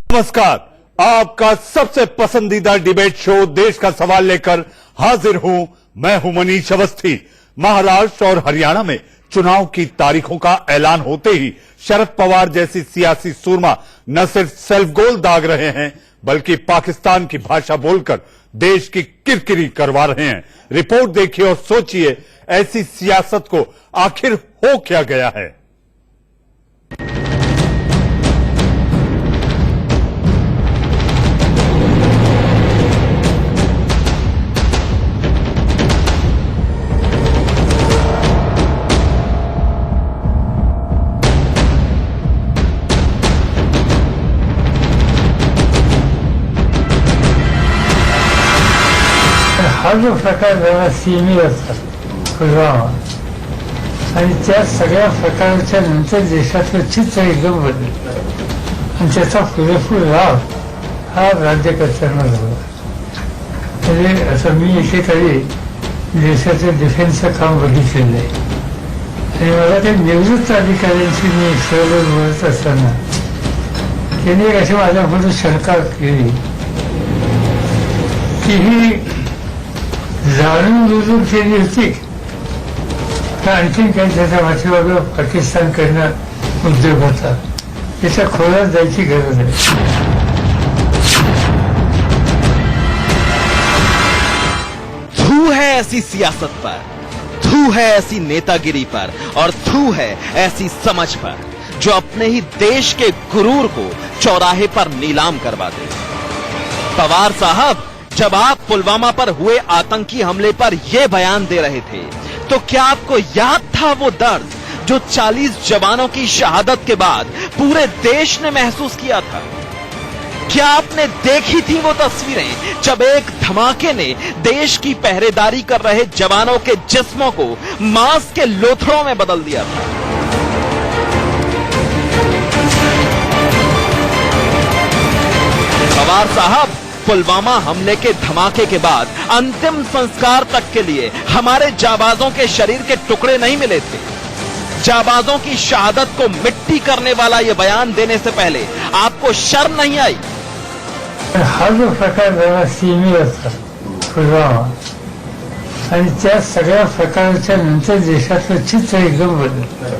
नमस्कार, आपका सबसे पसंदीदा डिबेट शो देश का सवाल लेकर हाजिर हूं। मैं हूं मनीष अवस्थी। महाराष्ट्र और हरियाणा में चुनाव की तारीखों का ऐलान होते ही शरद पवार जैसी सियासी सूरमा न सिर्फ सेल्फ गोल दाग रहे हैं बल्कि पाकिस्तान की भाषा बोलकर देश की किरकिरी करवा रहे हैं। रिपोर्ट देखिए और सोचिए, ऐसी सियासत को आखिर हो क्या गया है। हा जो प्रकार झाला सीमेवरचा पुलवामा आणि त्या सगळ्या प्रकाराच्या नंतर देशातलं चित्र एकदम बदललं आणि त्याचा पुरेपूर लाभ हा राज्यकर्त्यांना झाला. म्हणजे असं मी एकेकाळी देशाचं डिफेन्सचं काम बघितलेलं आहे आणि मला ते निवृत्त अधिकाऱ्यांशी मी सहज बोलत असताना त्यांनी अशी माझ्याबद्दल शंका केली की ही जाणून बुजून केली होती तर आणखीन काही त्याच्या पाठीमागं पाकिस्तानकडनं उद्योग होता. त्याच्या खोलात जायची गरज आहे. थू है ऐसी सियासत पर, थू है ऐसी नेतागिरी पर और थू है ऐसी समझ पर जो अपने ही देश के गुरूर को चौराहे पर नीलाम करवा दे. पवार साहब, जब आप पुलवामा पर हुए आतंकी हमले पर यह बयान दे रहे थे तो क्या आपको याद था वो दर्द जो 40 जवानों की शहादत के बाद पूरे देश ने महसूस किया था? क्या आपने देखी थी वो तस्वीरें जब एक धमाके ने देश की पहरेदारी कर रहे जवानों के जिस्मों को मांस के लोथड़ों में बदल दिया था? पवार साहब, पुलवामा हमले के धमाके के बाद अंतिम संस्कार तक के लिए हमारे जाबाजों के शरीर के टुकड़े नहीं मिले थे. जाबाजों की शहादत को मिट्टी करने वाला यह बयान देने से पहले आपको शर्म नहीं आई? हा जो प्रकार झाला सीमेवरचा पुलवामा आणि त्या सगळ्या प्रकाराच्या नंतर देशातलं चित्र एकदम बदललं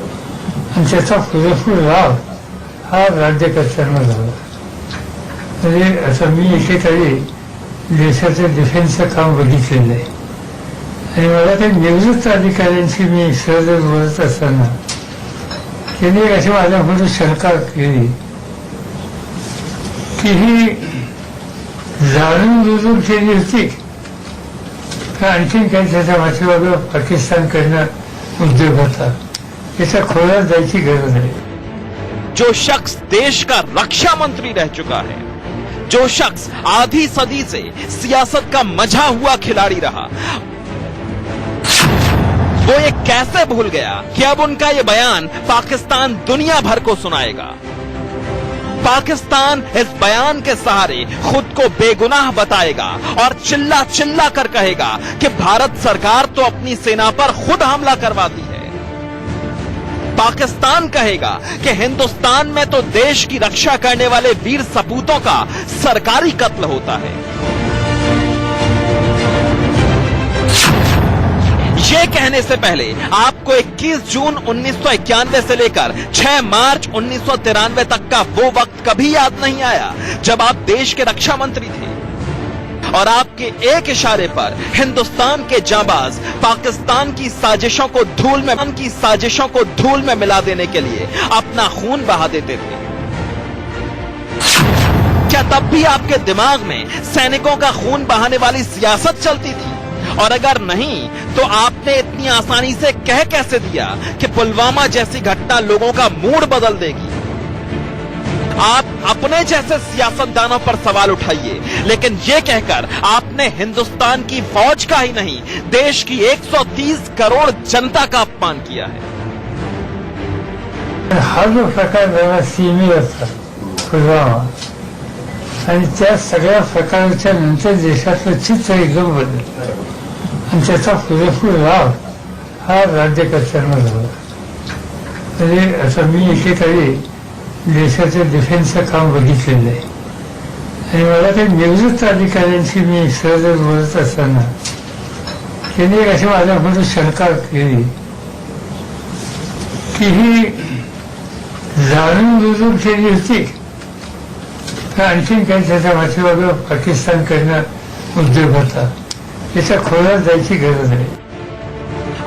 आणि त्याचा पुरेपूर लाभ हा राज्यकर्त्यांना झाला. म्हणजे असं मी एकेकाळी देशाचं डिफेन्सचं काम बघितलेलं आहे आणि मला ते निवृत्त अधिकाऱ्यांशी मी सहज बोलत असताना त्यांनी अशी माझ्याबद्दल शंका केली की ही जाणून बुजून केली होती तर आणखीन काही त्याच्या पाठीमागं पाकिस्तानकडनं उद्योग होता. त्याच्या खोलात जायची गरज आहे. जो शख्स देश का रक्षा मंत्री रह चुका है, जो शख्स आधी सदी से सियासत का मजा हुआ खिलाड़ी रहा, वो ये कैसे भूल गया कि अब उनका ये बयान पाकिस्तान दुनिया भर को सुनाएगा? पाकिस्तान इस बयान के सहारे खुद को बेगुनाह बताएगा और चिल्ला चिल्ला कर कहेगा कि भारत सरकार तो अपनी सेना पर खुद हमला करवाती है. पाकिस्तान कहेगा कि हिंदुस्तान में तो देश की रक्षा करने वाले वीर सपूतों का सरकारी कत्ल होता है. ये कहने से पहले आपको 21 जून 1991 से लेकर 6 मार्च 1993 तक का वो वक्त कभी याद नहीं आया जब आप देश के रक्षा मंत्री थे और आपके एक इशारे पर हिंदुस्तान के जाबाज पाकिस्तान की साजिशों को धूल में मिला देने के लिए अपना खून बहा देते थे. क्या तब भी आपके दिमाग में सैनिकों का खून बहाने वाली सियासत चलती थी? और अगर नहीं तो आपने इतनी आसानी से कह कैसे दिया कि पुलवामा जैसी घटना लोगों का मूड बदल देगी? आप अपने जैसे सियासतदानों पर सवाल उठाइए, लेकिन यह कहकर आपने हिंदुस्तान की फौज का ही नहीं, देश की 130 करोड़ जनता का अपमान किया है. हा जो प्रकार झाला सीमेवरचा पुलवामा आणि त्या सगळ्या प्रकाराच्या नंतर देशातलं चित्र एकदम बदललं आणि त्याचा पुरेपूर लाभ हा राज्यकर्त्यांना झाला. म्हणजे असं मी एकेकाळी देशाचं डिफेन्सचं काम बघितलेलं आहे आणि मला काही निवृत्त अधिकाऱ्यांशी मी सहज बोलत असताना त्यांनी एक अशी माझ्याकडून शंका केली की ही जाणून बुजून केली होती तर आणखीन काही त्याच्या पाठीमागे पाकिस्तानकडनं उद्योग होता, याच्या खोलात जायची गरज आहे.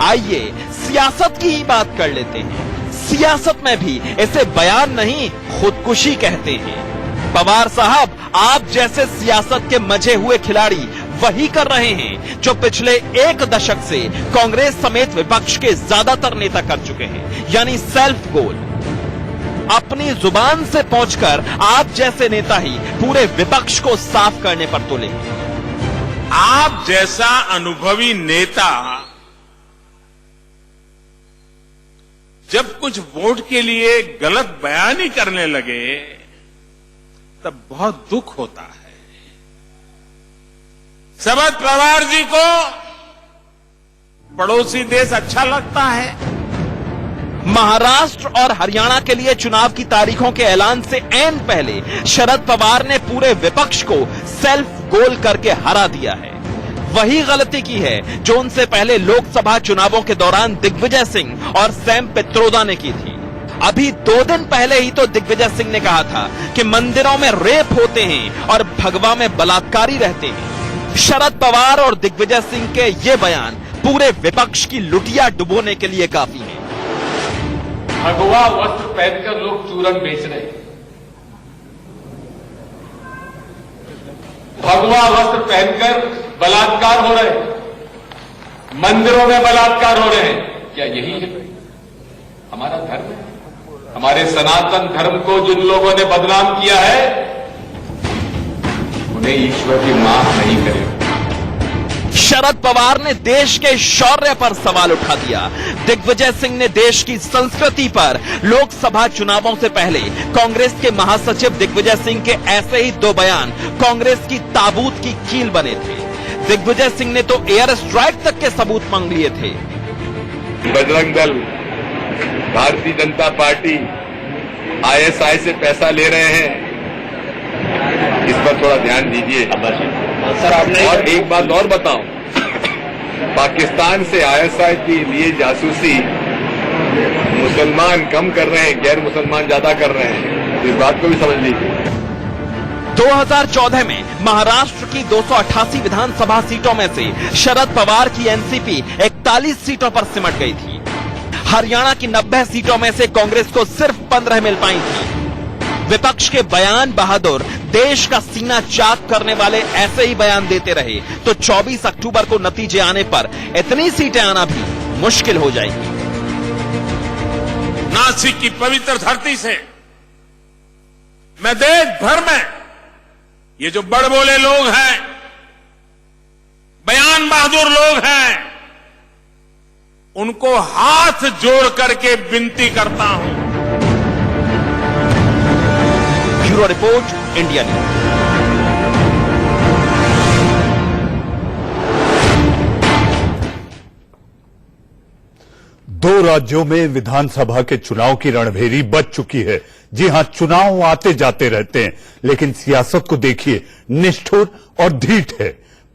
आइए सियासत की ही बात कर लेते हैं. सियासत में भी इसे बयान नहीं खुदकुशी कहते हैं. पवार साहब, आप जैसे सियासत के मजे हुए खिलाड़ी वही कर रहे हैं जो पिछले एक दशक से कांग्रेस समेत विपक्ष के ज्यादातर नेता कर चुके हैं, यानी सेल्फ गोल. अपनी जुबान से पहुंचकर आप जैसे नेता ही पूरे विपक्ष को साफ करने पर तुले. आप जैसा अनुभवी नेता जब कुछ वोट के लिए गलत बयानी करने लगे तब बहुत दुख होता है. शरद पवार जी को पड़ोसी देश अच्छा लगता है. महाराष्ट्र और हरियाणा के लिए चुनाव की तारीखों के ऐलान से ऐन पहले शरद पवार ने पूरे विपक्ष को सेल्फ गोल करके हरा दिया है. वही गलती की है जो उनसे पहले लोकसभा चुनावों के दौरान दिग्विजय सिंह और सैम पित्रोदा ने की थी. अभी 2 दिन पहले ही तो दिग्विजय सिंह ने कहा था कि मंदिरों में रेप होते हैं और भगवा में बलात्कारी रहते हैं. शरद पवार और दिग्विजय सिंह के ये बयान पूरे विपक्ष की लुटिया डुबोने के लिए काफी है. भगवा वस्त्र पहनकर लोग चूरन बेच रहे हैं. भगवा वस्त्र पहनकर बलात्कार हो रहे हैं, मंदिरों में बलात्कार हो रहे हैं. क्या यही है हमारा धर्म? हमारे सनातन धर्म को जिन लोगों ने बदनाम किया है उन्हें ईश्वर की माफ नहीं करेगा. शरद पवार ने देश के शौर्य पर सवाल उठा दिया. दिग्विजय सिंह ने देश की संस्कृति पर लोकसभा चुनावों से पहले कांग्रेस के महासचिव दिग्विजय सिंह के ऐसे ही 2 बयान कांग्रेस की ताबूत की कील बने थे. दिग्विजय सिंह ने तो एयर स्ट्राइक तक के सबूत मांग लिए थे. बजरंग दल, भारतीय जनता पार्टी आईएसआई से पैसा ले रहे हैं, इस पर थोड़ा ध्यान दीजिए. सर आपने और एक बात और बताऊं, पाकिस्तान से आईएसआई के लिए जासूसी मुसलमान कम कर रहे हैं, गैर मुसलमान ज्यादा कर रहे हैं. इस बात को भी समझ लीजिए. 2014 में महाराष्ट्र की 288 विधानसभा सीटों में से शरद पवार की एनसीपी 41 सीटों पर सिमट गई थी. हरियाणा की 90 सीटों में से कांग्रेस को सिर्फ 15 मिल पाई थी. विपक्ष के बयान बहादुर देश का सीना चाक करने वाले ऐसे ही बयान देते रहे तो 24 अक्टूबर को नतीजे आने पर इतनी सीटें आना भी मुश्किल हो जाएगी. नासिक की पवित्र धरती से मैं देश भर में ये जो बड़बोले लोग हैं, बयान बहादुर लोग हैं, उनको हाथ जोड़ करके विनती करता हूं. Bureau report, India news. दो राज्यों में विधानसभा के चुनाव की रणभेरी बच चुकी है. जी हां, चुनाव आते जाते रहते हैं, लेकिन सियासत को देखिए, निष्ठुर और ढीठ है.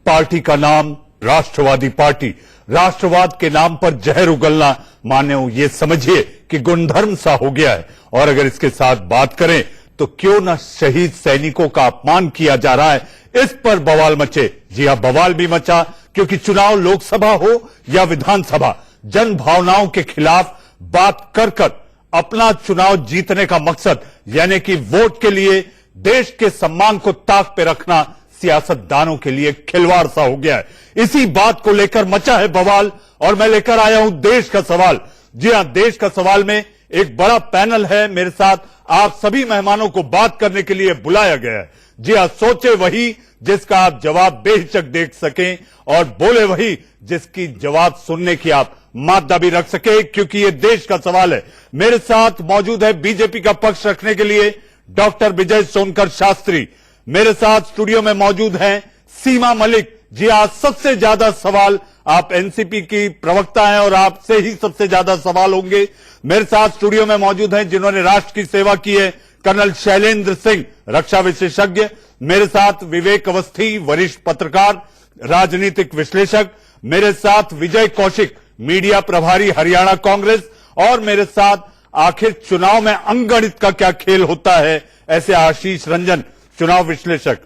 पार्टी का नाम राष्ट्रवादी पार्टी. राष्ट्रवाद के नाम पर जहर उगलना मानो ये समझिए कि गुणधर्म सा हो गया है. और अगर इसके साथ बात करें तो क्यों न शहीद सैनिकों का अपमान किया जा रहा है, इस पर बवाल मचे. जी हां, बवाल भी मचा क्योंकि चुनाव लोकसभा हो या विधानसभा, जन भावनाओं के खिलाफ बात कर कर अपना चुनाव जीतने का मकसद यानी कि वोट के लिए देश के सम्मान को ताक पे रखना सियासतदानों के लिए खिलवाड़ सा हो गया है. इसी बात को लेकर मचा है बवाल और मैं लेकर आया हूं देश का सवाल. जी हां, देश का सवाल में एक बड़ा पैनल है मेरे साथ. आप सभी मेहमानों को बात करने के लिए बुलाया गया है. जी हां, सोचे वही जिसका आप जवाब बेहिचक देख सकें और बोले वही जिसकी जवाब सुनने की आप मादा भी रख सके, क्योंकि ये देश का सवाल है. मेरे साथ मौजूद है बीजेपी का पक्ष रखने के लिए डॉक्टर विजय सोनकर शास्त्री. मेरे साथ स्टूडियो में मौजूद हैं सीमा मलिक. जी आज सबसे ज्यादा सवाल, आप एनसीपी की प्रवक्ता हैं और आपसे ही सबसे ज्यादा सवाल होंगे. मेरे साथ स्टूडियो में मौजूद हैं जिन्होंने राष्ट्र की सेवा की है, कर्नल शैलेंद्र सिंह, रक्षा विशेषज्ञ, मेरे साथ विवेक अवस्थी, वरिष्ठ पत्रकार, राजनीतिक विश्लेषक, मेरे साथ विजय कौशिक, मीडिया प्रभारी हरियाणा कांग्रेस, और मेरे साथ आखिर चुनाव में अंगणित का क्या खेल होता है, ऐसे आशीष रंजन, चुनाव विश्लेषक।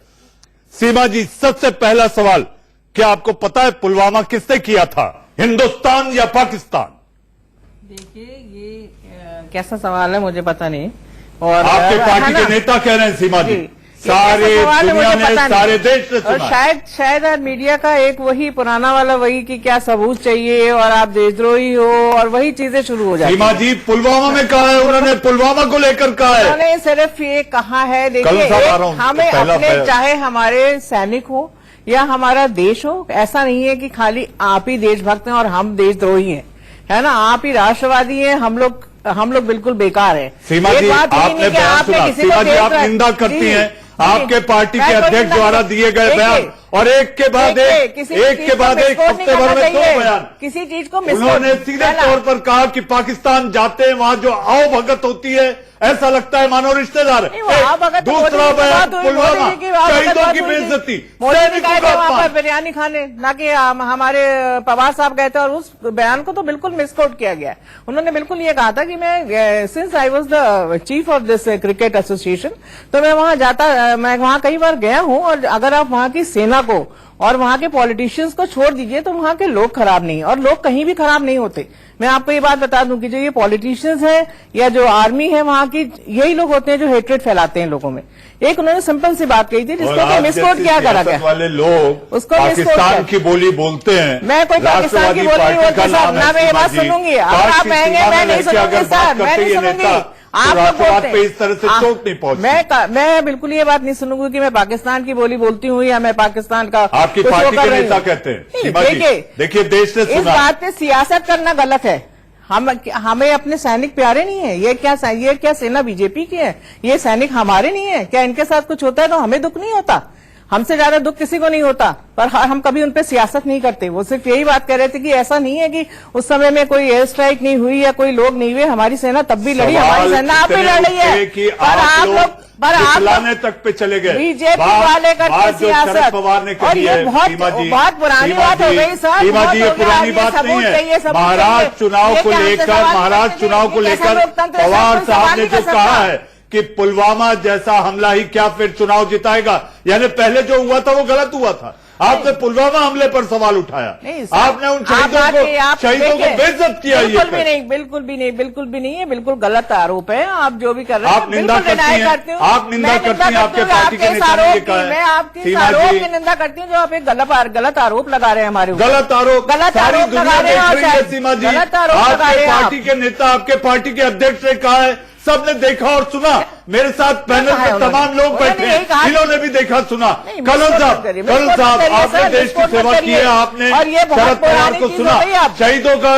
सीमा जी, सबसे पहला सवाल, क्या आपको पता है पुलवामा किसने किया था, हिंदुस्तान या पाकिस्तान? देखिए, ये कैसा सवाल है मुझे पता नहीं। और आपके पार्टी के नेता कह रहे हैं सीमा जी, सारे दुनिया ने, सारे देश ने और सुना। शायद मीडिया का एक वही पुराना वाला वही कि क्या सबूत चाहिए और आप देशद्रोही हो और वही चीजें शुरू हो जाती सीमा जी, पुलवामा में कहा है उन्होंने, पुलवामा को लेकर कहा है। उन्होंने सिर्फ ये कहा है, देखिए हमें अपने, चाहे हमारे सैनिक हो या हमारा देश हो, ऐसा नहीं है कि खाली आप ही देशभक्त हैं और हम देशद्रोही हैं, है ना। आप ही राष्ट्रवादी हैं, हम लोग बिल्कुल बेकार है। सीमा जी, आपने बयान सुना, सीमा जी आप निंदा करती हैं आपके पार्टी के अध्यक्ष द्वारा दिए गए बयान, और एक के बाद एक हफ्ते भर में 2 बयान। किसी चीज को उन्होंने सीधे तौर पर कहा कि पाकिस्तान जाते हैं वहां जो आओ भगत होती है, ऐसा लगता है मानो रिश्तेदार। दूसरा बयान, पुलवामा, शहीदों की बेइज्जती, सैनिकों का वहां पर अपमान। बिरयानी खाने, ना कि हमारे पवार साहब गए थे, और उस बयान को तो बिल्कुल मिसकोट किया गया। उन्होंने बिल्कुल ये कहा था कि मैं, since I was the chief of this cricket association, तो मैं वहां कई बार गया हूं, और अगर आप वहां की सेना को और वहां के पॉलिटिशियंस को छोड़ दीजिए तो वहां के लोग खराब नहीं, और लोग कहीं भी खराब नहीं होते। मैं आपको ये बात बता दूं कि जो ये पॉलिटिशियंस है या जो आर्मी है वहां की, यही लोग होते हैं जो हेट्रेड फैलाते हैं लोगों में। एक उन्होंने सिंपल सी बात कही थी जिसको मिसकोट किया करा गया, वाले लोग उसको पाकिस्तान की बोली बोलते हैं। मैं कोई पाकिस्तान की बोली नहीं बोलती साहब, ना मैं ये बात सुनूंगी। आप कहेंगे मैं नहीं सुनूंगी सर, मैं नहीं सुनूंगी। आप लोग पे इस तरह से चोट नहीं पहुंची। मैं बिल्कुल ये बात नहीं सुनूंगी कि मैं पाकिस्तान की बोली बोलती हूँ या मैं पाकिस्तान का, आपकी पार्टी के नेता कहते हैं। देखिए, देश ने इस बात पे सियासत करना गलत है। हमें अपने सैनिक प्यारे नहीं है? ये क्या सेना बीजेपी की है? ये सैनिक हमारे नहीं है क्या? इनके साथ कुछ होता है तो हमें दुख नहीं होता? हमसे ज्यादा दुख किसी को नहीं होता, पर हम कभी उनपे सियासत नहीं करते। वो सिर्फ यही बात कह रहे थे कि ऐसा नहीं है कि उस समय में कोई एयर स्ट्राइक नहीं हुई या कोई लोग नहीं हुए, हमारी सेना तब भी लड़ी, हमारी सेना आप भी लड़ रही है, पर आप लोग तक पे चले गए। बीजेपी वाले करते सियासत, पवार ने और ये बहुत पुरानी बात हो गई सर। सीमा जी, ये पुरानी बात नहीं है। महाराष्ट्र चुनाव को लेकर पवार साहब ने जो कहा है कि पुलवामा जैसा हमला ही क्या फिर चुनाव जिताएगा, यानी पहले जो हुआ था वो गलत हुआ था। आपने पुलवामा हमले पर सवाल उठाया, आपने उन शहीदों को बेइज्जत किया। बिल्कुल भी नहीं, बिल्कुल भी नहीं है, बिल्कुल गलत आरोप है। आप जो भी कर रहे हैं, आप निंदा करती हैं, आपके पार्टी के नेता ने ये कहा है। मैं आपके आरोप की निंदा करती हूँ जो आप एक गलत आरोप लगा रहे हैं हमारे ऊपर। गलत आरोप लगा रहे हैं सीमा जी। आपके पार्टी के नेता, आपके पार्टी के अध्यक्ष ने कहा है, सबने देखा और सुना। मेरे साथ पैनल में तमाम लोग बैठे हैं, इन्होंने भी देखा सुना। कर्नल साहब, आपने देश की सेवा की है, आपने शरद पवार को सुना, शहीदों का,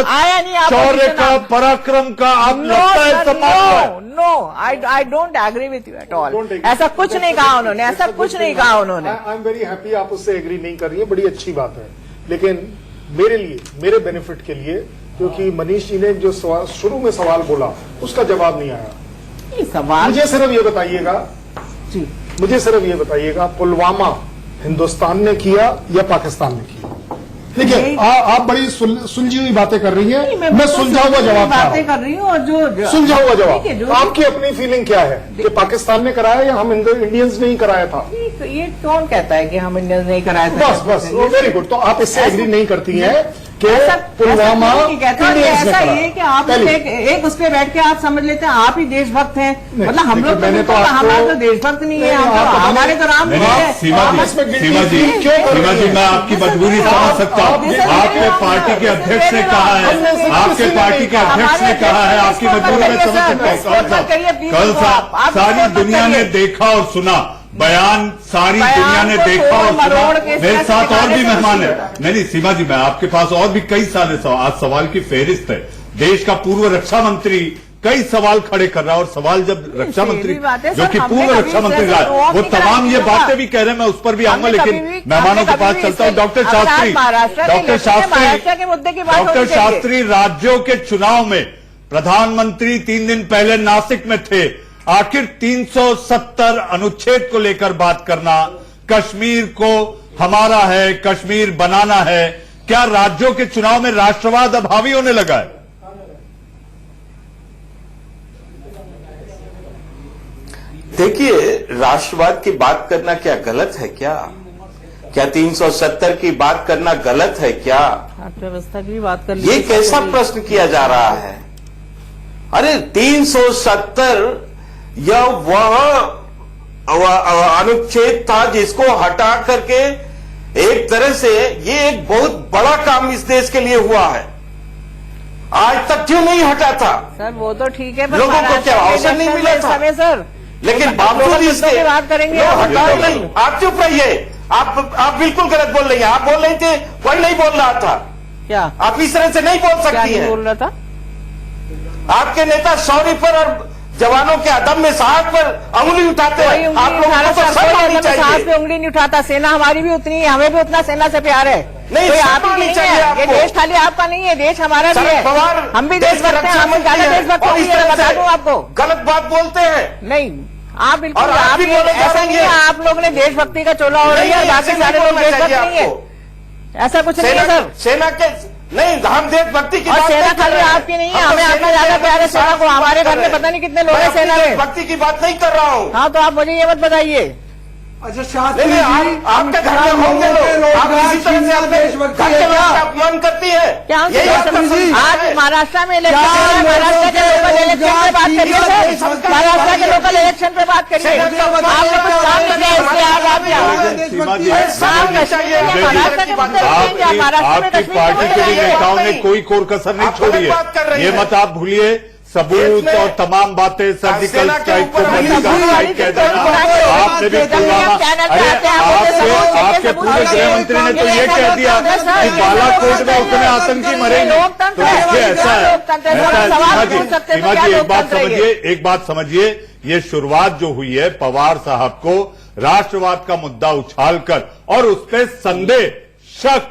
शौर्य का, पराक्रम का आप लगता है सम्मान। No, I don't agree with you at all. ऐसा कुछ नहीं कहा उन्होंने, ऐसा कुछ नहीं कहा उन्होंने। आई एम वेरी हैप्पी आप उससे एग्री नहीं कर रही है, बड़ी अच्छी बात है। लेकिन मेरे लिए, मेरे बेनिफिट के लिए, क्योंकि मनीष जी ने जो शुरू में सवाल बोला उसका जवाब नहीं आया। सवाल मुझे सिर्फ ये बताइएगा जी, मुझे सिर्फ ये बताइएगा, पुलवामा हिंदुस्तान ने किया या पाकिस्तान ने किया? देखिए, आप बड़ी सुलझी हुई बातें कर रही हैं, मैं सुलझा हुआ जवाब बातें कर रही हूँ, और जो सुलझा हुआ जवाब, आपकी अपनी फीलिंग क्या है कि पाकिस्तान ने कराया या हम इंडियंस ने ही कराया था? ये कौन कहता है कि हम इंडियंस नहीं कराया था? बस वेरी गुड। तो आप इससे एग्री नहीं करती हैं कि पुलवामा ऐसा ये कि आप एक उस पर बैठ के आप समझ लेते हैं आप ही देशभक्त हैं, मतलब हम लोग हमारा तो देशभक्त नहीं है, हमारे तो राम नहीं है। सीमा जी, मैं आपकी मजबूरी समझ सकता हूँ। आपके पार्टी के अध्यक्ष ने कहा है, आपके पार्टी के अध्यक्ष ने कहा है, आपकी मजबूरी में समझ सकता हूँ। कल सारी दुनिया ने देखा और सुना बयान, सारी दुनिया ने देखा और सुना। मेरे साथ और भी मेहमान है। नहीं सीमा जी, मैं आपके पास और भी कई सारे आज सवाल की फेहरिस्त है। देश का पूर्व रक्षा मंत्री कई सवाल खड़े कर रहा है, और सवाल जब रक्षा मंत्री जो कि पूर्व रक्षा मंत्री रहा है, वो तमाम ये बातें भी कह रहे हैं, मैं उस पर भी आऊंगा। लेकिन मेहमानों के पास चलता हूँ। डॉक्टर शास्त्री, राज्यों के चुनाव में प्रधानमंत्री 3 दिन पहले नासिक में थे, आखिर 370 अनुच्छेद को लेकर बात करना, कश्मीर को हमारा है, कश्मीर बनाना है, क्या राज्यों के चुनाव में राष्ट्रवाद अब हावी होने लगा है? देखिए, राष्ट्रवाद की बात करना क्या गलत है क्या? क्या 370 की बात करना गलत है क्या? अर्थव्यवस्था की भी बात कर ये कैसा प्रश्न किया जा रहा है? अरे 370 यह वह अनुच्छेद था जिसको हटा करके एक तरह से ये एक बहुत बड़ा काम इस देश के लिए हुआ है। आज तक क्यों नहीं हटा था? सर वो तो ठीक है, लोगों को क्या अवसर नहीं मिला था? समय सर, लेकिन बावजूद इसके बात करेंगे, हटा नहीं। आप चुप रहिए, आप बिल्कुल गलत बोल रही हैं। आप बोल रही थे, कोई नहीं बोल रहा था। क्या आप इस तरह से नहीं बोल सकती हैं। बोल रहा था? आपके नेता शौर्य पर और जवानों के अदम्य साहस पर उंगली उठाते हैं। आप लोगों को तो शर्म आनी चाहिए। साहस पे उंगली नहीं उठाता। सेना हमारी भी उतनी है, हमें भी उतना सेना से प्यार है। नहीं, कोई शर्म आप ही आनी नहीं चाहिए है। आपको। ये देश खाली आपका नहीं है, देश हमारा भी है। हम भी देशभक्त हैं, हम ज्यादा देशभक्त नहीं है, बता दूं आपको। गलत बात बोलते हैं। नहीं, आप बिल्कुल और आप भी बोले जा ऐसा रही नहीं है। आप लोग ने देशभक्ति का चोला हो रही है, बाकी सारे लोग देशभक्त नहीं है, ऐसा कुछ नहीं है सर। सेना के नहीं, हम देशभक्ति की और बात सेना नहीं कर खाली रहे हैं। आपकी नहीं है, हमें आपका ज्यादा प्यार है सेना को। हमारे घर में पता नहीं कितने लोग हैं सेना में। भक्ति की बात नहीं कर रहा हूँ। हाँ, तो आप मुझे ये मत बताइए। अच्छा नहीं, शास्त्री नहीं, जी, आपके घर में होंगे लोग, आप इसी तरह से अपने घर के लोगों का अपमान करती है। क्या हम यही आपका संस्कार आज है। महाराष्ट्र में इलेक्शन है, महाराष्ट्र के लोकल इलेक्शन पे बात करिए सर। महाराष्ट्र के लोकल इलेक्शन पे बात करिए। आपने कुछ काम नहीं किया, इसलिए आज आप सीमा जी, महाराष्ट्र के मुद्दे रखेंगे, आप महाराष्ट्र में आपकी पार्टी के भी नेताओं ने कोई कोर कसर नहीं आप छोड़ी गलत बात कर है। रही ये हैं। मत आप भूलिए। सबूत और तमाम बातें, सर्जिकल सेना के स्ट्राइक को ऊपर सर्जिकल स्ट्राइक कह देना, आपने भी पुलवामा, अरे आपके पूर्व गृह मंत्री ने तो ये कह दिया कि बालाकोट में उतने आतंकी मरेंगे। तो देखिए ऐसा है, सीमा जी एक बात समझिए, ये शुरुआत जो हुई है पवार साहब को राष्ट्रवाद का मुद्दा उछालकर और उस पर संदेह, शक,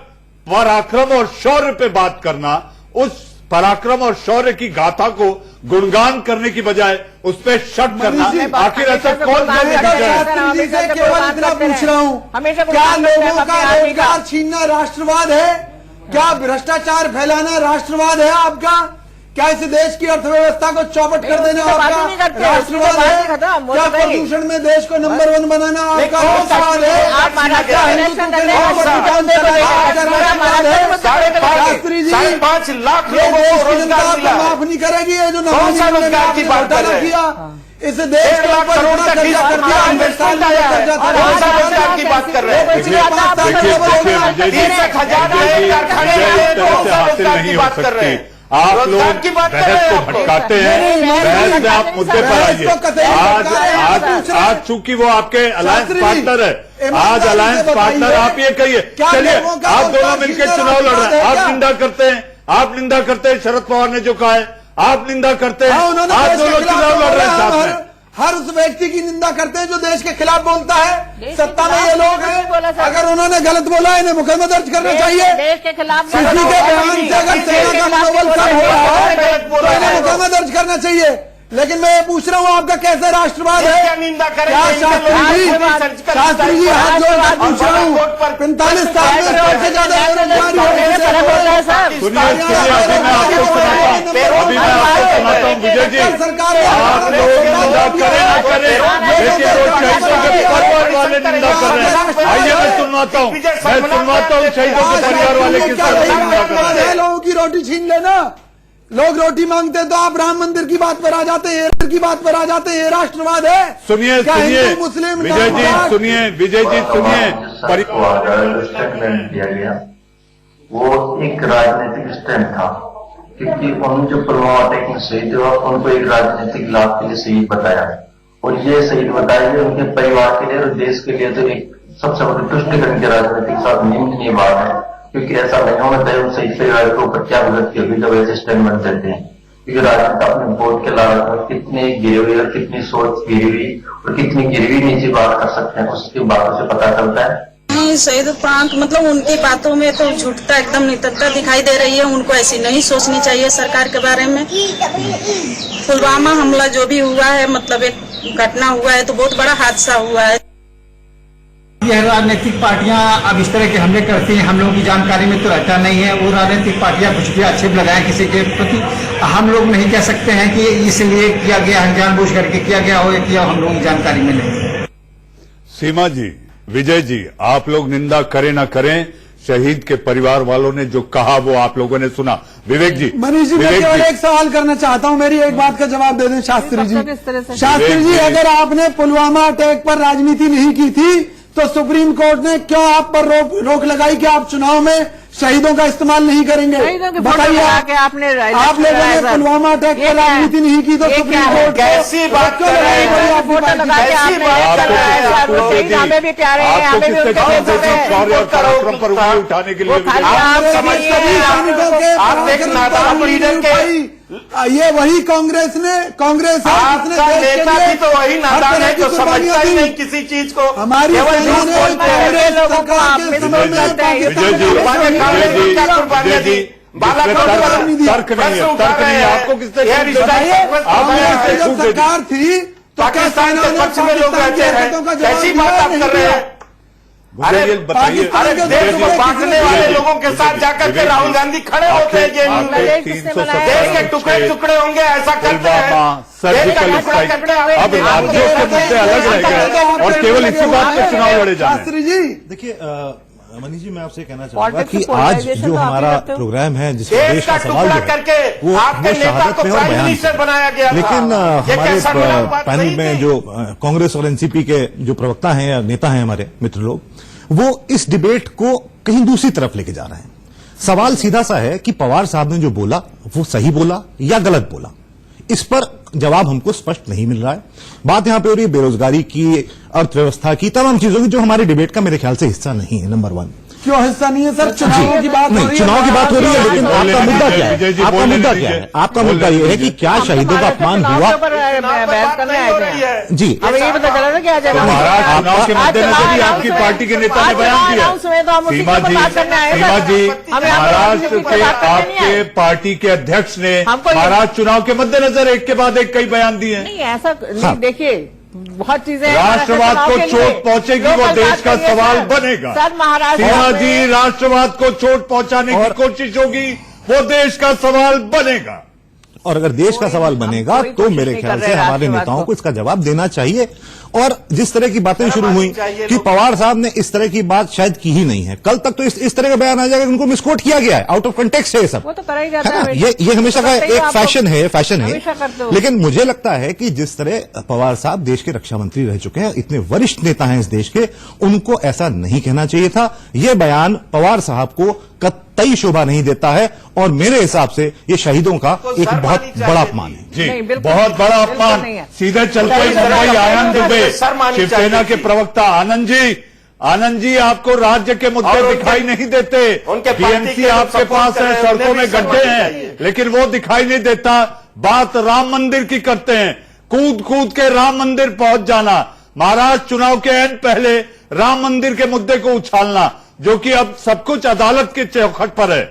पराक्रम और शौर्य पे बात करना, उस पराक्रम और शौर्य की गाथा को गुणगान करने की बजाय उस पर शक करना, आखिर ऐसा कौन शास्त्री जी से केवल इतना पूछ रहा हूँ, क्या लोगों का रोजगार छीनना राष्ट्रवाद है? क्या भ्रष्टाचार फैलाना राष्ट्रवाद है आपका? क्या इस देश की अर्थव्यवस्था को चौपट कर देना आपका राष्ट्रवाद है? क्या प्रदूषण में देश को नंबर 1 बनाना आपका राष्ट्रवाद है? शास्त्री जी, 5.5 लाख लोगों को रोजगार मिला है। माफ नहीं करेगी ये जो कौन सा रोजगार की बात कर रहे हैं? किया इस देश 1 लाख करोड़ का कर्जा कर दिया, इन्वेस्टमेंट आया है। और कौन सा रोजगार की बात कर रहे हैं? 63,000 कारखाने हैं, तो कौन सा रोजगार की बात कर रहे हैं? आप लोग बहस को भटकाते हैं, बहस में आप मुद्दे पर आइए। आज चूंकि वो आपके अलायंस पार्टनर है, आज अलायंस पार्टनर आप ये कहिए, चलिए आप दोनों मिलकर चुनाव लड़ रहे हैं, आप निंदा करते हैं, आप निंदा करते हैं शरद पवार ने जो कहा है, आप निंदा करते हैं, आप दोनों चुनाव लड़ रहे हैं साथ में। हर उस व्यक्ति की निंदा करते हैं जो देश के खिलाफ बोलता है। सत्ता में ये लोग हैं, अगर उन्होंने गलत बोला इन्हें मुकदमा दर्ज करना चाहिए। देश के खिलाफ किसी के बयान से अगर सेना का मनोबल कम हो रहा है तो इन्हें मुकदमा दर्ज करना चाहिए। लेकिन मैं ये पूछ रहा हूँ आपका कैसे राष्ट्रवाद है? क्या निंदा करें? क्या शास्त्री जी हाथ जोड़ कर पूछ रहा हूँ, 45 साल में सबसे ज्यादा बेरोजगारी अभी मैं आपको सुनाता हूँ विजय जी, आप लोग निंदा करें ना करें, लेकिन वो शहीदों के परिवार वाले निंदा कर रहे हैं। आइए मैं सुनवाता हूँ शहीदों के परिवार वाले किस तरह से निंदा कर रहे हैं। लोगों की रोटी छीन लेना, लोग रोटी मांगते हैं तो आप राम मंदिर की बात पर आ जाते हैं, की बात पर आ जाते हैं। राष्ट्रवाद है? सुनिए मुस्लिम विजय जी सुनिए, विजय जी सुनिए। स्टेटमेंट दिया गया वो एक राजनीतिक स्टैंड था, क्योंकि उन जो पुलवामा अटैक में शहीद हुआ उनको एक राजनीतिक लाभ के लिए शहीद बताया, और ये शहीद बताया गया उनके परिवार के लिए और देश के लिए तो एक सबसे बड़ी तुष्टिकरण की राजनीतिक साथ निंदनीय बात है, क्योंकि ऐसा नहीं होना चाहिए। उन शहीद परिवार के ऊपर क्या गलती होगी जब ऐसे स्टेटमेंट देते हैं, क्योंकि राजनीति अपने वोट के लालच में कितनी गिरी हुई और कितनी सोच गिरी हुई और कितनी गिरी हुई नीचे बात कर सकते हैं, उसकी बातों से पता चलता है। नहीं शहीद प्रांत मतलब उनकी बातों में तो झूठता एकदम नितरता दिखाई दे रही है। उनको ऐसी नहीं सोचनी चाहिए सरकार के बारे में। पुलवामा हमला जो भी हुआ है मतलब एक घटना हुआ है तो बहुत बड़ा हादसा हुआ है। यह राजनीतिक पार्टियां अब इस तरह के हमले करती हैं, हम लोगों की जानकारी में तो रहता नहीं है। वो राजनीतिक पार्टियां कुछ भी आक्षेप लगाएं किसी के प्रति, हम लोग नहीं कह सकते हैं कि इसलिए किया गया है, जानबूझ करके किया गया हो या किया हम लोगों की जानकारी में नहीं। सीमा जी, विजय जी, आप लोग निंदा करें ना करें, शहीद के परिवार वालों ने जो कहा वो आप लोगों ने सुना। विवेक जी, मनीष जी, मैं केवल एक सवाल करना चाहता हूं, मेरी एक बात का जवाब दे दें शास्त्री जी। शास्त्री जी, अगर आपने पुलवामा अटैक पर राजनीति नहीं की थी तो सुप्रीम कोर्ट ने क्यों आप पर रोक लगाई कि आप चुनाव में शहीदों का इस्तेमाल नहीं करेंगे? बताइए, आप लोगों ने पुलवामा अटैक पर राजनीति नहीं की तो सुप्रीम कोर्ट कैसी बात कर रहे हैं? फोटो लगा के आपने हमें भी प्यारे हैं, हमें भी उनके पराक्रम पर उंगली उठाने के लिए आप एक नादान लीडर के ये वही कांग्रेस है आपका नेता भी तो वही नादान है जो समझता ही नहीं किसी चीज को। हमारी तर्क नहीं है, आपको किसने सरकार थी तो पाकिस्तान के पक्ष में लोग रहते हैं, कैसी बात आप कर रहे हैं? अरे बताइए, अरे देश को बांटने वाले लोगों के साथ जाकर के राहुल गांधी खड़े होते हैं जेल में। देश के टुकड़े टुकड़े होंगे ऐसा करते हैं, सर्जिकल स्ट्राइक। अब राज्यों के मुद्दे अलग रह गए और केवल इसी बात पर चुनाव लड़े जा रहे हैं। जी देखिए मनीष जी, मैं आपसे कहना चाहूंगा कि आज जो हमारा प्रोग्राम है जिसमें देश का सवाल जो है वो शहादत में और बयान है, लेकिन हमारे पैनल में जो कांग्रेस और एनसीपी के जो प्रवक्ता हैं या नेता हैं हमारे मित्र लोग, वो इस डिबेट को कहीं दूसरी तरफ लेके जा रहे हैं। सवाल सीधा सा है कि पवार साहब ने जो बोला वो सही बोला या गलत बोला, इस पर जवाब हमको स्पष्ट नहीं मिल रहा है। बात यहां पे हो रही है बेरोजगारी की, अर्थव्यवस्था की, तमाम चीजों की जो हमारे डिबेट का मेरे ख्याल से हिस्सा नहीं है। नंबर 1 क्यों हिस्सा नहीं है सर? चुनाव की बात हो रही है, चुनाव की बात हो रही है, लेकिन आपका मुद्दा क्या है? आपका मुद्दा क्या है? आपका मुद्दा यह है कि क्या शहीदों का अपमान हुआ? जी, अब ये पता चला ना क्या चुनाव के मद्देनजर ही आपकी पार्टी के नेता ने बयान दिया। सीमा जी, महाराष्ट्र के आपके पार्टी के अध्यक्ष ने महाराष्ट्र चुनाव के मद्देनजर एक के बाद एक कई बयान दिए हैं। नहीं ऐसा नहीं, देखिए बहुत चीजें राष्ट्रवाद को चोट पहुंचेगी वो देश का सवाल बनेगा। सर महाराष्ट्र सीमा जी, राष्ट्रवाद को चोट पहुंचाने की कोशिश होगी वो देश का सवाल बनेगा। और अगर देश का सवाल बनेगा तो मेरे ख्याल से हमारे नेताओं को इसका जवाब देना चाहिए। और जिस तरह की बातें शुरू हुई कि पवार साहब ने इस तरह की बात शायद की ही नहीं है, कल तक तो इस तरह का बयान आ जाएगा, उनको मिसकोट किया गया है, आउट ऑफ कंटेक्स्ट है ये सब। वो तो करा ही जाता है, ये हमेशा का एक फैशन है। लेकिन मुझे लगता है कि जिस तरह पवार साहब देश के रक्षा मंत्री रह चुके हैं, इतने वरिष्ठ नेता हैं इस देश के, उनको ऐसा नहीं कहना चाहिए था। यह बयान पवार साहब को कतई शोभा नहीं देता है और मेरे हिसाब से ये शहीदों का एक बहुत बड़ा अपमान है। जी, बहुत बड़ा अपमान। सीधे चलते ही मुंबई आनंद दुबे, शिवसेना के प्रवक्ता आनंद जी, आपको राज्य के मुद्दे दिखाई नहीं देते। बीएमसी आपके पास है, सड़कों में गड्ढे हैं, लेकिन वो दिखाई नहीं देता। बात राम मंदिर की करते हैं, कूद के राम मंदिर पहुंच जाना, महाराष्ट्र चुनाव के एंड पहले राम मंदिर के मुद्दे को उछालना, जो कि अब सब कुछ अदालत के चौखट पर है।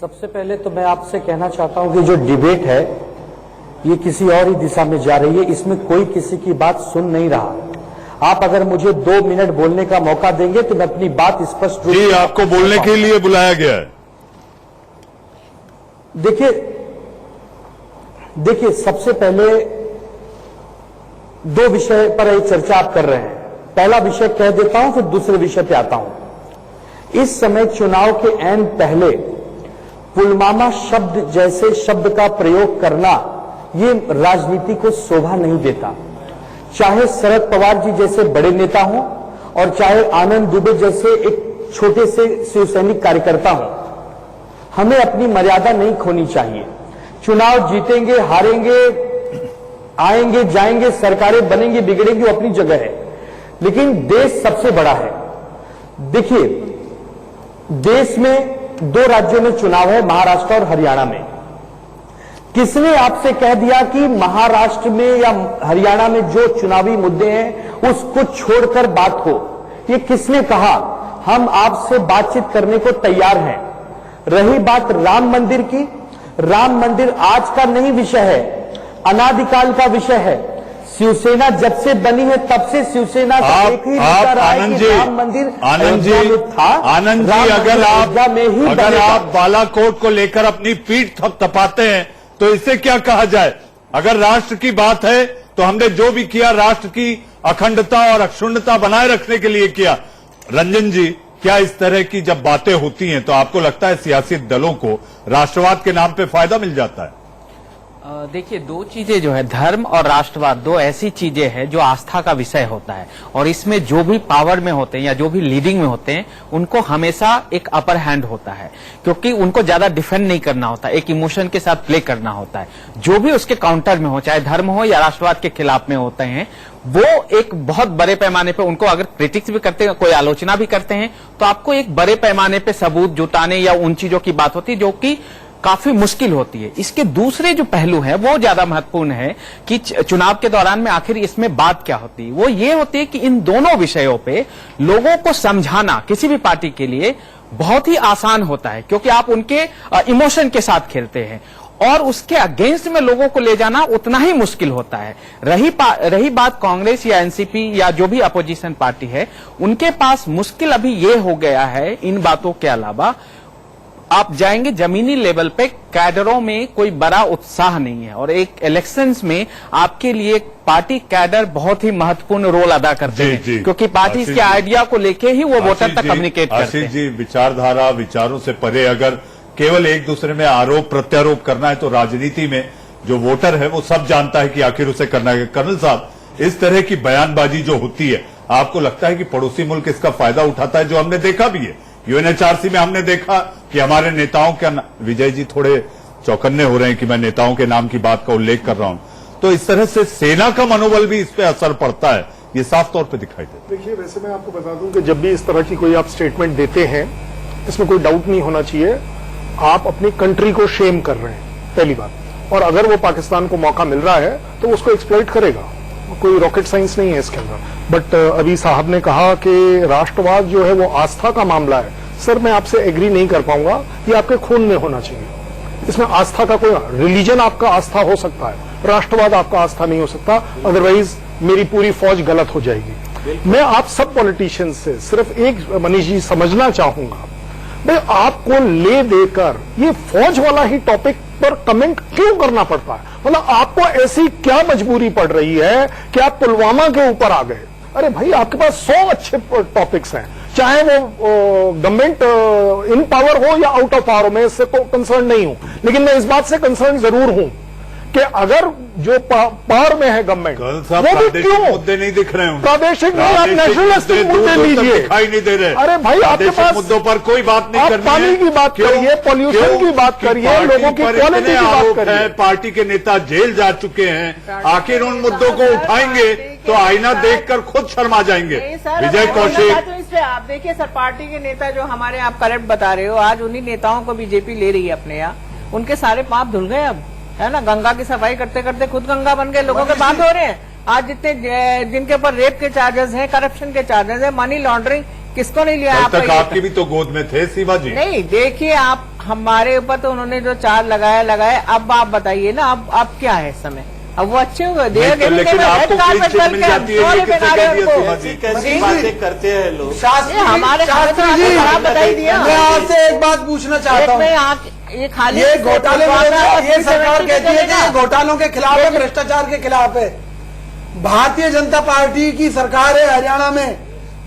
सबसे पहले तो मैं आपसे कहना चाहता हूं कि जो डिबेट है ये किसी और ही दिशा में जा रही है, इसमें कोई किसी की बात सुन नहीं रहा। आप अगर मुझे 2 मिनट बोलने का मौका देंगे तो मैं अपनी बात स्पष्ट रूप से आपको बोलने के लिए बुलाया गया है। देखिए सबसे पहले 2 विषय पर एक चर्चा आप कर रहे हैं। पहला विषय कह देता हूं, फिर दूसरे विषय पे आता हूं। इस समय चुनाव के एन पहले पुलवामा शब्द जैसे शब्द का प्रयोग करना ये राजनीति को शोभा नहीं देता। चाहे शरद पवार जी जैसे बड़े नेता हों और चाहे आनंद दुबे जैसे एक छोटे से शिवसैनिक कार्यकर्ता हों, हमें अपनी मर्यादा नहीं खोनी चाहिए। चुनाव जीतेंगे हारेंगे, आएंगे जाएंगे, सरकारें बनेंगी बिगड़ेंगी, वो अपनी जगह है, लेकिन देश सबसे बड़ा है। देखिए देश में 2 राज्यों में चुनाव है, महाराष्ट्र और हरियाणा में। किसने आपसे कह दिया कि महाराष्ट्र में या हरियाणा में जो चुनावी मुद्दे हैं उसको छोड़कर बात हो? ये किसने कहा? हम आपसे बातचीत करने को तैयार हैं। रही बात राम मंदिर की, राम मंदिर आज का नहीं विषय है, अनादिकाल का विषय है। शिवसेना जब से बनी है तब से शिवसेना का एक ही मुद्दा रहा है कि राम मंदिर अयोध्या में था। आनंद जी, अगर आप बालाकोट को लेकर अपनी पीठ थपथपाते हैं तो इससे क्या कहा जाए? अगर राष्ट्र की बात है तो हमने जो भी किया राष्ट्र की अखंडता और अक्षुण्णता बनाए रखने के लिए किया। रंजन जी, क्या इस तरह की जब बातें होती हैं तो आपको लगता है सियासी दलों को राष्ट्रवाद के नाम पे फायदा मिल जाता है? देखिए, दो चीजें जो है, धर्म और राष्ट्रवाद, दो ऐसी चीजें हैं जो आस्था का विषय होता है, और इसमें जो भी पावर में होते हैं या जो भी लीडिंग में होते हैं उनको हमेशा एक अपर हैंड होता है, क्योंकि उनको ज्यादा डिफेंड नहीं करना होता, एक इमोशन के साथ प्ले करना होता है। जो भी उसके काउंटर में हो, चाहे धर्म हो या राष्ट्रवाद के खिलाफ में होते हैं, वो एक बहुत बड़े पैमाने पे उनको अगर क्रिटिक्स भी करते हैं, कोई आलोचना भी करते हैं, तो आपको एक बड़े पैमाने पे सबूत जुटाने या उन चीजों की बात होती है जो कि काफी मुश्किल होती है। इसके दूसरे जो पहलू है वो ज्यादा महत्वपूर्ण है कि चुनाव के दौरान में आखिर इसमें बात क्या होती है। वो ये होती है कि इन दोनों विषयों पे लोगों को समझाना किसी भी पार्टी के लिए बहुत ही आसान होता है, क्योंकि आप उनके इमोशन के साथ खेलते हैं, और उसके अगेंस्ट में लोगों को ले जाना उतना ही मुश्किल होता है। रही बात कांग्रेस या एनसीपी या जो भी अपोजिशन पार्टी है, उनके पास मुश्किल अभी ये हो गया है, इन बातों के अलावा आप जाएंगे जमीनी लेवल पे, कैडरों में कोई बड़ा उत्साह नहीं है, और एक इलेक्शंस में आपके लिए पार्टी कैडर बहुत ही महत्वपूर्ण रोल अदा करते हैं, क्योंकि पार्टी के आइडिया को लेके ही वो वोटर तक कम्युनिकेट करते हैं। आशीष जी, विचारधारा, विचारों से परे अगर केवल एक दूसरे में आरोप प्रत्यारोप करना है तो राजनीति में जो वोटर है वो सब जानता है कि आखिर उसे करना है। कर्नल साहब, इस तरह की बयानबाजी जो होती है, आपको लगता है कि पड़ोसी मुल्क इसका फायदा उठाता है? जो हमने देखा भी है यूएनएचआरसी में, हमने देखा कि हमारे नेताओं का, विजय जी थोड़े चौकन्ने हो रहे हैं कि मैं नेताओं के नाम की बात का उल्लेख कर रहा हूं, तो इस तरह से सेना का मनोबल भी इस पे असर पड़ता है, ये साफ तौर पे दिखाई देता है। देखिए, वैसे मैं आपको बता दूं कि जब भी इस तरह की कोई आप स्टेटमेंट देते हैं, इसमें कोई डाउट नहीं होना चाहिए, आप अपनी कंट्री को शेम कर रहे हैं, पहली बात। और अगर वो पाकिस्तान को मौका मिल रहा है तो उसको एक्सप्लॉइट करेगा, कोई रॉकेट साइंस नहीं है इसके अंदर। बट अभी साहब ने कहा कि राष्ट्रवाद जो है वो आस्था का मामला है। सर, मैं आपसे एग्री नहीं कर पाऊंगा, ये आपके खून में होना चाहिए। इसमें आस्था का कोई, रिलीजन आपका आस्था हो सकता है, राष्ट्रवाद आपका आस्था नहीं हो सकता, अदरवाइज मेरी पूरी फौज गलत हो जाएगी। मैं आप सब पॉलिटिशियंस से सिर्फ एक, मनीष जी, समझना चाहूंगा, भाई आपको ले देकर ये फौज वाला ही टॉपिक पर कमेंट क्यों करना पड़ता है? मतलब आपको ऐसी क्या मजबूरी पड़ रही है कि आप पुलवामा के ऊपर आ गए? अरे भाई, आपके पास 100 अच्छे टॉपिक्स हैं, चाहे वो गवर्नमेंट इन पावर हो या आउट ऑफ पावर हो, मैं इससे कंसर्न नहीं हूं, लेकिन मैं इस बात से कंसर्न जरूर हूं कि अगर जो पावर में है गवर्नमेंट, वो भी क्यों मुद्दे नहीं दिख रहे हैं? प्रादेशिक नहीं, आप नेशनलिस्टिक मुद्दे लीजिए, दिखाई नहीं दे रहे। अरे भाई, आपके पास मुद्दों पर कोई बात नहीं करनी है। पानी की बात करिए, पॉल्यूशन की बात करिए, लोगों की क्वालिटी की बात करिए। पार्टी के नेता जेल जा चुके हैं, आखिर उन मुद्दों को उठाएंगे तो आईना देखकर खुद शर्मा जाएंगे। विजय कौशिक, आप देखिए सर, पार्टी के नेता जो हमारे आप करप्ट बता रहे हो, आज उन्हीं नेताओं को बीजेपी ले रही है अपने यहाँ, उनके सारे पाप धुल गए अब, है ना। गंगा की सफाई करते करते खुद गंगा बन गए, लोगों के बात हो रहे हैं। आज जितने जिनके ऊपर रेप के चार्जेस हैं, करप्शन के चार्जेस हैं, मनी लॉन्ड्रिंग, किसको नहीं लिया? कल तक आपकी भी तो गोद में थे शिवा जी। नहीं, देखिए आप, हमारे ऊपर तो उन्होंने जो चार्ज लगाए, अब आप बताइए ना, अब क्या है इस समय? अब वो अच्छे हुए, लेकिन आपको मिल जाती है, कैसी बातें करते हैं लोग। हमारे बताई दिया। मैं आपसे एक बात पूछना चाहता हूँ, ये खाली ये घोटाले में ये सरकार कहती है कि घोटालों के खिलाफ है, भ्रष्टाचार के खिलाफ है। भारतीय जनता पार्टी की सरकार है हरियाणा में,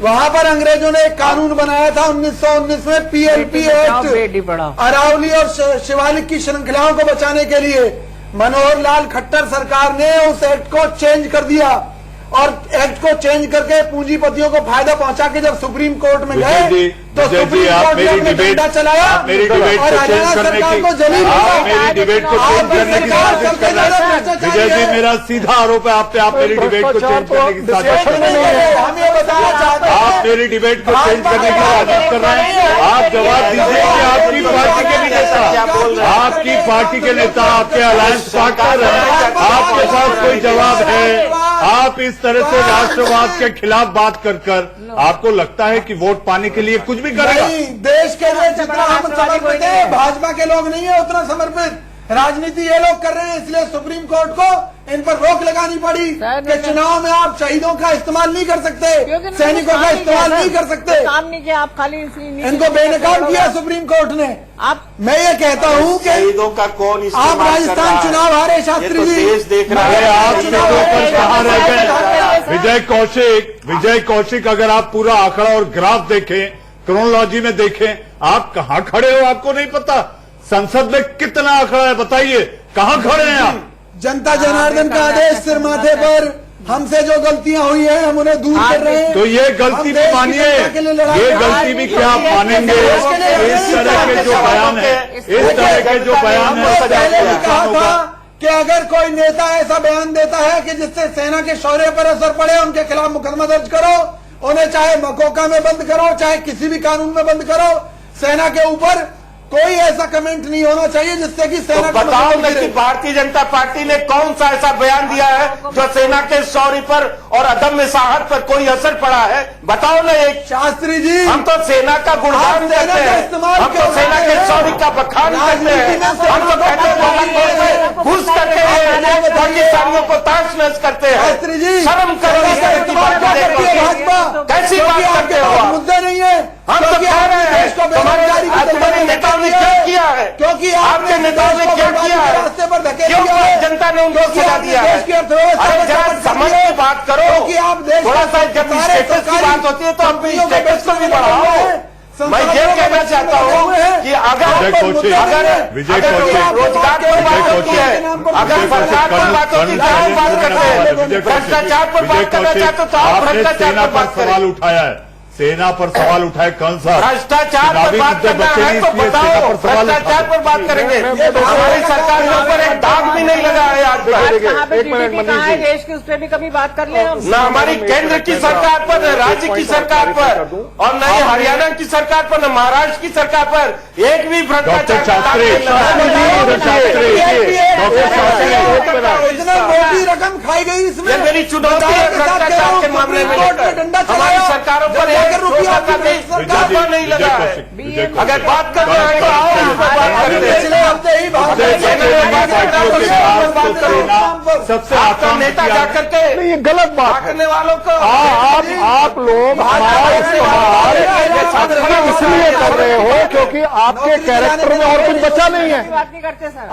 वहां पर अंग्रेजों ने एक कानून बनाया था 1919 में, पीएलपी एक्ट, अरावली और शिवालिक की श्रृंखलाओं को बचाने के लिए। मनोहर लाल खट्टर सरकार ने उस एक्ट को चेंज कर दिया। और एक्ट को चेंज करके पूंजीपतियों को फायदा पहुंचा के जब सुप्रीम कोर्ट में गए तो सुप्रीम कोर्ट ने अपने डंडा चलाया और हरियाणा सरकार को जमीन मेरी डिबेट को चेंज करने की साजिश कर रहे हैं। विजय जी, मेरा सीधा आरोप है आप पे, आप मेरी डिबेट को चेंज करने की साजिश कर रहे हैं। हम ये बताना चाहते हैं, आप मेरी डिबेट को चेंज करने की साजिश कर रहे हैं। आप जवाब दीजिए कि आपकी पार्टी के भी नेता, आपकी पार्टी के नेता, आपके अलायंस पार्टनर हैं, आपके पास कोई जवाब है? आप इस तरह से राष्ट्रवाद के खिलाफ बात कर आपको लगता है कि वोट पाने के लिए कुछ भी करेगा? नहीं, देश के लिए जितना हम समर्पित हैं, भाजपा के लोग नहीं है उतना समर्पित। राजनीति ये लोग कर रहे हैं, इसलिए सुप्रीम कोर्ट को इन पर रोक लगानी पड़ी कि चुनाव में आप शहीदों का इस्तेमाल नहीं कर सकते, सैनिकों का इस्तेमाल नहीं कर सकते। काम नहीं किया आप, खाली इनको बेनकाब किया सुप्रीम कोर्ट ने। आप, मैं ये कहता हूँ कि शहीदों का कौन आप राजस्थान चुनाव हारे शास्त्री जी, देश देख रहा है। आप कहाँ रह गए? विजय कौशिक, अगर आप पूरा आंकड़ा और ग्राफ देखें, क्रोनोलॉजी में देखें, आप कहाँ खड़े हो आपको नहीं पता? संसद में कितना आंकड़ा है बताइए, कहाँ खड़े हैं आप? जनता जनार्दन का आदेश सिर माथे पर, हमसे जो गलतियां हुई हैं हम उन्हें दूर कर रहे हैं। तो ये गलती भी मानिए, ये गलती भी क्या आप मानेंगे? इस तरह के जो बयान है, इस तरह के जो बयान है, पहले भी कहा था कि अगर कोई नेता ऐसा बयान देता है कि जिससे सेना के शौर्य पर असर पड़े, उनके खिलाफ मुकदमा दर्ज करो, उन्हें चाहे मकोका में बंद करो, चाहे किसी भी कानून में बंद करो। सेना के ऊपर कोई ऐसा कमेंट नहीं होना चाहिए जिससे कि सेना तो बताओ ना कि भारतीय जनता पार्टी ने कौन सा ऐसा बयान दिया है जो सेना के शौर्य पर और अदम्य साहस पर कोई असर पड़ा है? बताओ ना एक। शास्त्री जी, हम तो सेना का गुणगान करते हैं, हम तो सेना के शौर्य का बखान करते हैं, हम तो कहते हैं घुस करके पाकिस्तानियों को ताश नश करते हैं। शास्त्री जी, शर्म करो, कैसी बात करते हो? मुद्दे नहीं है, हम तो कह रहे हैं तुम्हारे नेताओं ने क्या किया है? क्योंकि आपके नेताओं ने क्या किया है? रास्ते पर धकेल क्यों दिया है, जनता ने उनको सजा दिया है? अरे जरा समझ की बात करो, थोड़ा सा जब स्टेटस की बात होती है तो अपने स्टेटस को भी बढ़ाओ। मैं ये कहना चाहता हूँ कि अगर रोजगार पर बात होती है, अगर सरकार पर बात होती है तो आप बात करते हैं, भ्रष्टाचार पर बात करना चाहते हो तो आप भ्रष्टाचार पर बात करें। सवाल उठाया है, सेना पर सवाल उठाए कौन सा? भ्रष्टाचार पर बात करना है तो बताओ, भ्रष्टाचार पर बात करेंगे। हमारी सरकार के ऊपर एक दाग भी नहीं लगा है आज तक। देश की उस पर भी कभी बात कर ले हम। न हमारी केंद्र की सरकार पर, न राज्य की सरकार पर, और न ही हरियाणा की सरकार पर, न महाराष्ट्र की सरकार पर एक भी भ्रष्टाचार का दाग नहीं लगा है। इतना मोटी रकम खाई गई इसमें। मेरी चुनौती है भ्रष्टाचार के मामले में हमारी सरकारों पर रुपया का भी नहीं लगा है। अगर बात कर रहे हैं तो आओ बात करते हैं। पिछले हफ्ते ही सबसे आपका नेता जाकर के ये गलत बात करने वालों को आप लोग इसलिए कर रहे हो क्योंकि आपके कैरेक्टर में और कुछ बचा नहीं है।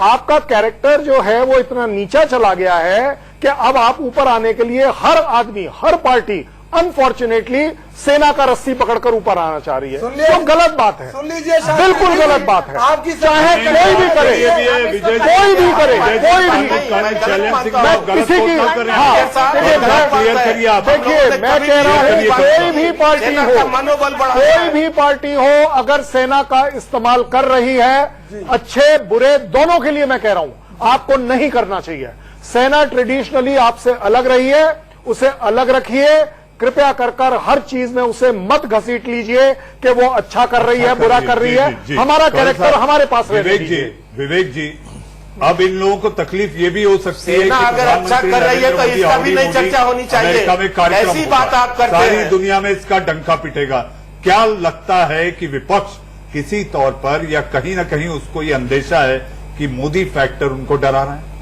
आपका कैरेक्टर जो है वो इतना नीचा चला गया है कि अब आप ऊपर आने के लिए हर आदमी, हर पार्टी अनफॉर्चुनेटली सेना का रस्सी पकड़कर ऊपर आना चाह रही है। तो गलत बात है, सुन लीजिए, बिल्कुल गलत बात है। आपकी चाहे कोई भी करे, कोई भी करे, कोई भी, मैं किसी की, देखिए मैं कह रहा हूँ कोई भी पार्टी हो, मनोबल बढ़ा, कोई भी पार्टी हो, अगर सेना का इस्तेमाल कर रही है, अच्छे बुरे दोनों के लिए मैं कह रहा हूँ आपको नहीं करना चाहिए। सेना ट्रेडिशनली आपसे अलग रही है, उसे अलग रखिए। कृपया कर हर चीज में उसे मत घसीट लीजिए कि वो अच्छा कर रही है, बुरा कर रही है। हमारा कैरेक्टर हमारे पास है। विवेक जी, अब इन लोगों को तकलीफ ये भी हो सकती है कि अगर अच्छा कर रही है तो इसका भी नहीं चर्चा होनी चाहिए। अमेरिका में कार्यक्रम, ऐसी बात आप करते हैं, सारी दुनिया में इसका डंका पिटेगा। क्या लगता है कि विपक्ष किसी तौर पर या कहीं ना कहीं उसको ये अंदेशा है कि मोदी फैक्टर उनको डरा रहा है?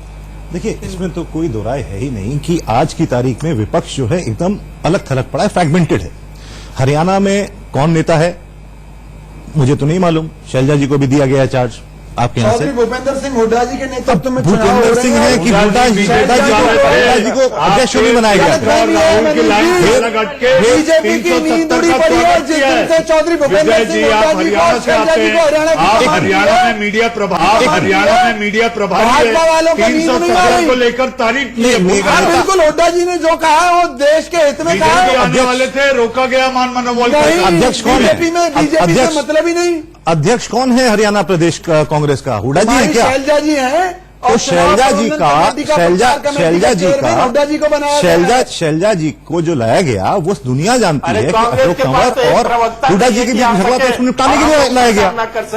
देखिए, इसमें तो कोई दो राय है ही नहीं कि आज की तारीख में विपक्ष जो है एकदम अलग थलग पड़ा है, फ्रैगमेंटेड है। हरियाणा में कौन नेता है मुझे तो नहीं मालूम, शैलजा जी को भी दिया गया चार्ज, आपके यहाँ से? भूपेंद्र सिंह हुड्डा जी के नेतृत्व में भूपेंद्र सिंह है कि हुड्डा जी को अध्यक्ष नहीं बनाया गया? बीजेपी की नींद उड़ी पड़ी है जिस दिन से चौधरी भूपेंद्र सिंह हुड्डा जी को और शैलजा जी को हरियाणा में मीडिया प्रभाव, हरियाणा में मीडिया प्रभाव भाजपा वालों को नींद नहीं आ रही को लेकर तारीफ की। बिल्कुल हुड्डा जी ने जो कहा वो देश के हित में कहा। आने वाले थे, रोका गया मान मनोबल। अध्यक्ष कौन है? बीजेपी से मतलब ही नहीं। अध्यक्ष कौन है हरियाणा प्रदेश कांग्रेस का? हुड्डा जी है क्या? शैलजा जी हैं। तो शैलजा जी को जो लाया गया वो दुनिया जानती है कि अशोक तंवर और हुड्डा जी के बीच झगड़ा तो उसको निपटाने के लिए लाया गया,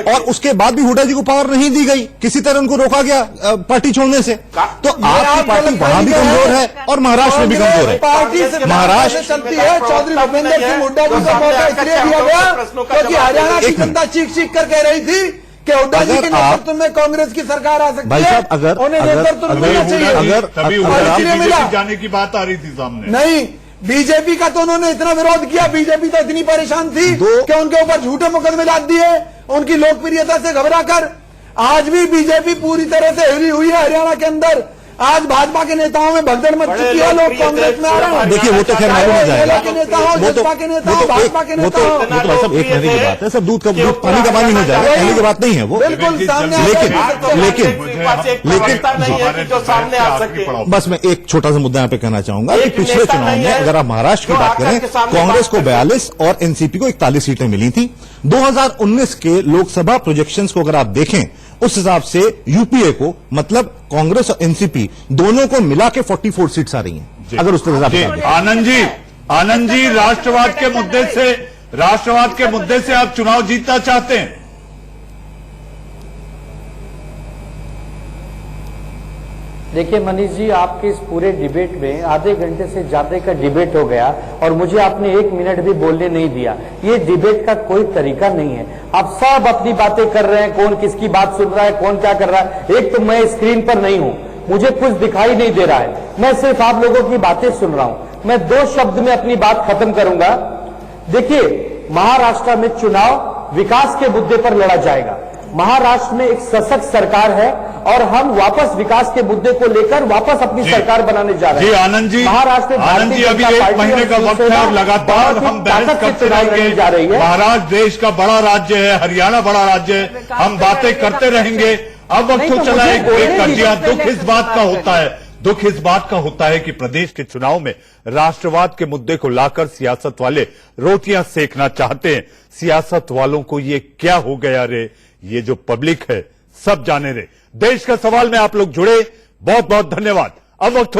और उसके बाद भी हुड्डा जी को पावर नहीं दी गई, किसी तरह उनको रोका गया पार्टी छोड़ने से। तो आपकी पार्टी वहां भी कमजोर है और महाराष्ट्र में भी कमजोर है। पार्टी महाराष्ट्र चलती है। चौधरी भूपेंद्र सिंह हुड्डा जी को मौका इसलिए दिया गया क्योंकि हरियाणा की जनता चीख चीख कर कह रही थी कि हुड्डा जी के नेतृत्व में कांग्रेस की सरकार आ सकती है। अगर उन्हें नेतृत्व मिलना चाहिए। जाने की बात आ रही थी सामने। नहीं, बीजेपी का तो उन्होंने इतना विरोध किया, बीजेपी तो इतनी परेशान थी कि उनके ऊपर झूठे मुकदमे लाद दिए उनकी लोकप्रियता से घबराकर। आज भी बीजेपी पूरी तरह से हिली हुई है हरियाणा के अंदर। आज भाजपा के नेताओं में भगदड़ मच चुकी है, लोग कांग्रेस में आ रहे हैं। देखिए वो तो खैर मालूम हो जाएगा, के नेता हो, भाजपा के नेता हो, भाजपा के नेता हो, वो सब एक महीने की बात है, सब दूध का पानी का पानी हो जाएगा, पहले की बात नहीं है वो। बिल्कुल सामने लेकिन बस मैं एक छोटा सा मुद्दा यहाँ पे कहना चाहूंगा कि पिछले चुनाव में अगर आप महाराष्ट्र की बात करें, कांग्रेस को 42 और एनसीपी को 41 सीटें मिली थी। 2019 के लोकसभा प्रोजेक्शंस को अगर आप देखें उस हिसाब से यूपीए को, मतलब कांग्रेस और एनसीपी दोनों को मिला के 44 सीट्स आ रही हैं, अगर उस तरह से। आनंद जी राष्ट्रवाद के मुद्दे से आप चुनाव जीतना चाहते हैं? देखिए मनीष जी, आपके इस पूरे डिबेट में आधे घंटे से ज्यादा का डिबेट हो गया और मुझे आपने 1 मिनट भी बोलने नहीं दिया। ये डिबेट का कोई तरीका नहीं है। आप सब अपनी बातें कर रहे हैं, कौन किसकी बात सुन रहा है, कौन क्या कर रहा है। एक तो मैं स्क्रीन पर नहीं हूं, मुझे कुछ दिखाई नहीं दे रहा है, मैं सिर्फ आप लोगों की बातें सुन रहा हूं। मैं 2 शब्द में अपनी बात खत्म करूंगा। देखिए, महाराष्ट्र में चुनाव विकास के मुद्दे पर लड़ा जाएगा। महाराष्ट्र में एक सशक्त सरकार है और हम वापस विकास के मुद्दे को लेकर वापस अपनी सरकार बनाने जा रहे हैं। जी आनंद जी, महाराष्ट्र में अभी 1 महीने का वक्त है और लगातार हम बहस करते रहेंगे। महाराष्ट्र देश का बड़ा राज्य है, हरियाणा बड़ा राज्य है, हम बातें करते रहेंगे। अब वक्त तो चला है ब्रेक कर दिया। दुख इस बात का होता है कि प्रदेश के चुनाव में राष्ट्रवाद के मुद्दे को लाकर सियासत वाले रोटियां सेकना चाहते हैं। सियासत वालों को ये क्या हो गया रे, ये जो पब्लिक है सब जाने रे। देश का सवाल में आप लोग जुड़े, बहुत बहुत धन्यवाद। अब वक्त